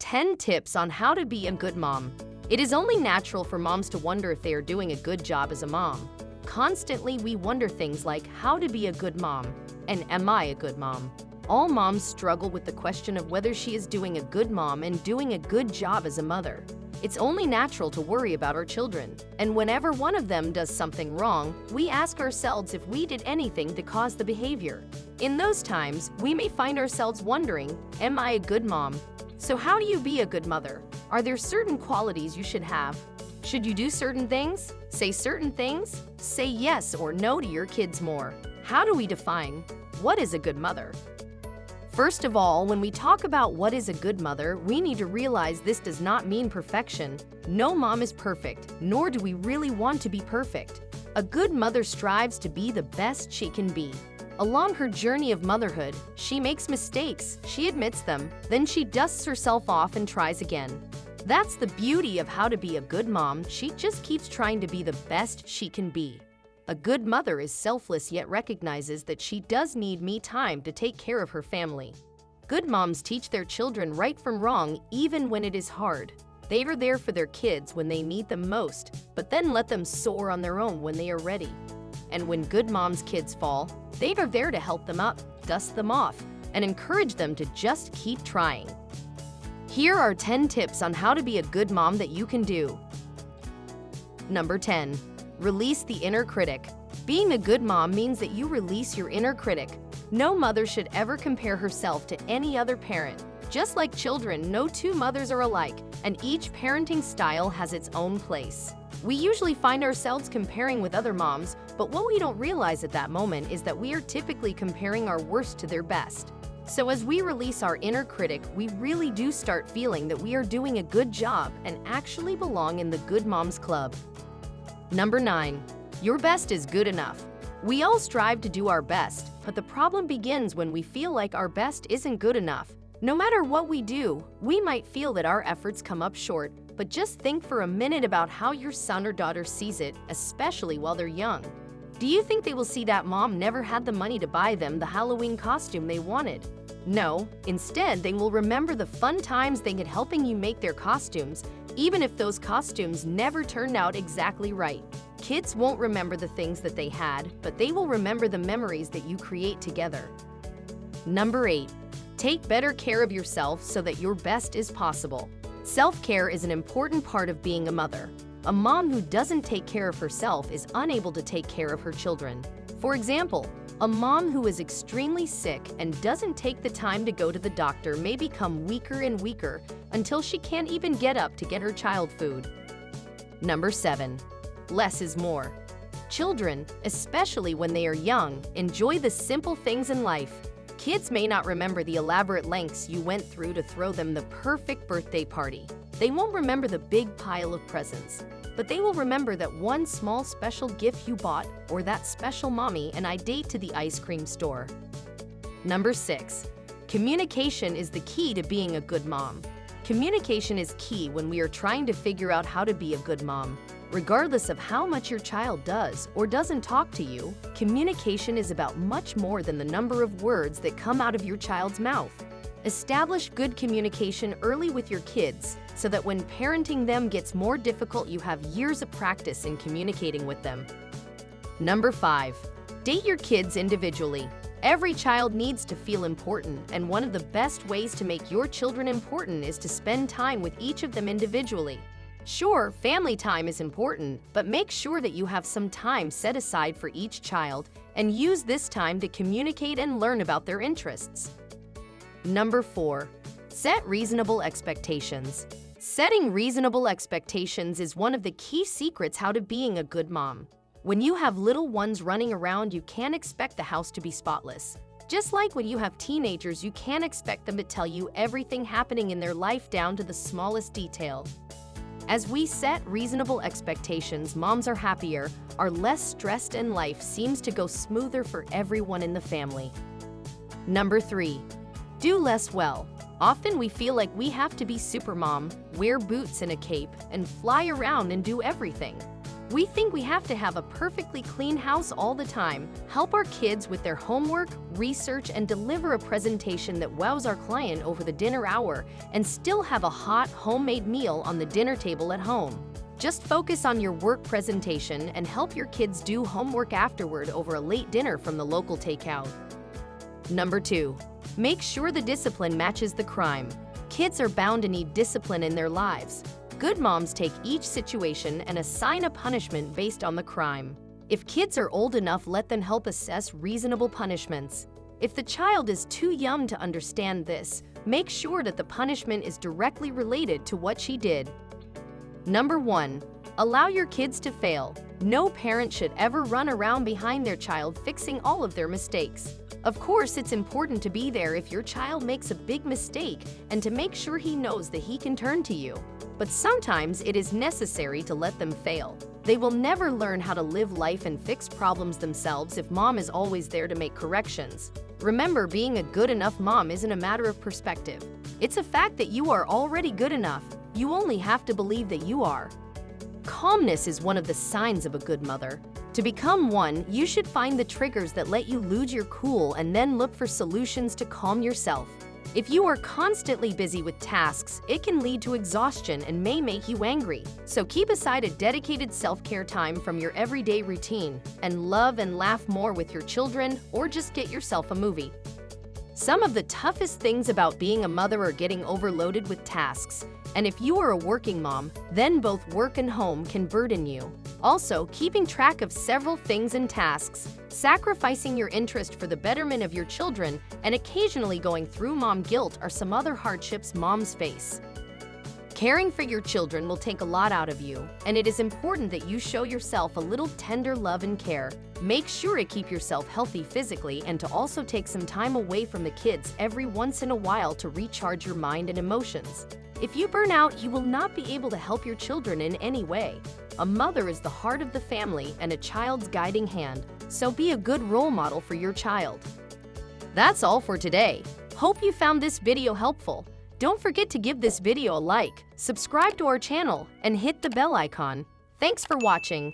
10 tips on how to be a good mom. It is only natural for moms to wonder if they are doing a good job as a mom. Constantly, we wonder things like how to be a good mom and am I a good mom? All moms struggle with the question of whether she is doing a good mom and doing a good job as a mother. It's only natural to worry about our children, and whenever one of them does something wrong, we ask ourselves if we did anything to cause the behavior. In those times, we may find ourselves wondering, am I a good mom? So how do you be a good mother? Are there certain qualities you should have? Should you do certain things? Say certain things? Say yes or no to your kids more? How do we define what is a good mother? First of all, when we talk about what is a good mother, we need to realize this does not mean perfection. No mom is perfect, nor do we really want to be perfect. A good mother strives to be the best she can be. Along her journey of motherhood, she makes mistakes, she admits them, then she dusts herself off and tries again. That's the beauty of how to be a good mom. She just keeps trying to be the best she can be. A good mother is selfless yet recognizes that she does need me time to take care of her family. Good moms teach their children right from wrong even when it is hard. They are there for their kids when they need them most, but then let them soar on their own when they are ready. And when good moms' kids fall, they are there to help them up, dust them off, and encourage them to just keep trying. Here are 10 tips on how to be a good mom that you can do. Number 10. Release the inner critic. Being a good mom means that you release your inner critic. No mother should ever compare herself to any other parent. Just like children, no two mothers are alike, and each parenting style has its own place. We usually find ourselves comparing with other moms, but what we don't realize at that moment is that we are typically comparing our worst to their best. So as we release our inner critic, we really do start feeling that we are doing a good job and actually belong in the Good Moms Club. Number 9. Your best is good enough. We all strive to do our best, but the problem begins when we feel like our best isn't good enough. No matter what we do, we might feel that our efforts come up short, but just think for a minute about how your son or daughter sees it, especially while they're young. Do you think they will see that mom never had the money to buy them the Halloween costume they wanted? No, instead they will remember the fun times they had helping you make their costumes, even if those costumes never turned out exactly right. Kids won't remember the things that they had, but they will remember the memories that you create together. Number 8. Take better care of yourself so that your best is possible. Self-care is an important part of being a mother. A mom who doesn't take care of herself is unable to take care of her children. For example, a mom who is extremely sick and doesn't take the time to go to the doctor may become weaker and weaker until she can't even get up to get her child food. Number 7. Less is more. Children, especially when they are young, enjoy the simple things in life. Kids may not remember the elaborate lengths you went through to throw them the perfect birthday party. They won't remember the big pile of presents, but they will remember that one small special gift you bought or that special mommy and I date to the ice cream store. Number 6. Communication is the key to being a good mom. Communication is key when we are trying to figure out how to be a good mom. Regardless of how much your child does or doesn't talk to you, communication is about much more than the number of words that come out of your child's mouth. Establish good communication early with your kids so that when parenting them gets more difficult, you have years of practice in communicating with them. Number 5. Date your kids individually. Every child needs to feel important, and one of the best ways to make your children important is to spend time with each of them individually. Sure, family time is important, but make sure that you have some time set aside for each child and use this time to communicate and learn about their interests. Number 4. Set reasonable expectations. Setting reasonable expectations is one of the key secrets how to being a good mom. When you have little ones running around, you can't expect the house to be spotless. Just like when you have teenagers, you can't expect them to tell you everything happening in their life down to the smallest detail. As we set reasonable expectations, moms are happier, are less stressed, and life seems to go smoother for everyone in the family. Number 3. Do less well. Often we feel like we have to be supermom, wear boots and a cape, and fly around and do everything. We think we have to have a perfectly clean house all the time, help our kids with their homework, research, and deliver a presentation that wows our client over the dinner hour, and still have a hot, homemade meal on the dinner table at home. Just focus on your work presentation and help your kids do homework afterward over a late dinner from the local takeout. Number 2. Make sure the discipline matches the crime. Kids are bound to need discipline in their lives. Good moms take each situation and assign a punishment based on the crime. If kids are old enough, let them help assess reasonable punishments. If the child is too young to understand this, make sure that the punishment is directly related to what she did. Number 1. Allow your kids to fail. No parent should ever run around behind their child fixing all of their mistakes. Of course, it's important to be there if your child makes a big mistake and to make sure he knows that he can turn to you. But sometimes it is necessary to let them fail. They will never learn how to live life and fix problems themselves if mom is always there to make corrections. Remember, being a good enough mom isn't a matter of perspective. It's a fact that you are already good enough. You only have to believe that you are. Calmness is one of the signs of a good mother. To become one, you should find the triggers that let you lose your cool and then look for solutions to calm yourself. If you are constantly busy with tasks, it can lead to exhaustion and may make you angry. So keep aside a dedicated self-care time from your everyday routine and love and laugh more with your children, or just get yourself a movie. Some of the toughest things about being a mother are getting overloaded with tasks. And if you are a working mom, then both work and home can burden you. Also, keeping track of several things and tasks, sacrificing your interest for the betterment of your children, and occasionally going through mom guilt are some other hardships moms face. Caring for your children will take a lot out of you, and it is important that you show yourself a little tender love and care. Make sure to keep yourself healthy physically and to also take some time away from the kids every once in a while to recharge your mind and emotions. If you burn out, you will not be able to help your children in any way. A mother is the heart of the family and a child's guiding hand, so be a good role model for your child. That's all for today. Hope you found this video helpful. Don't forget to give this video a like, subscribe to our channel, and hit the bell icon. Thanks for watching.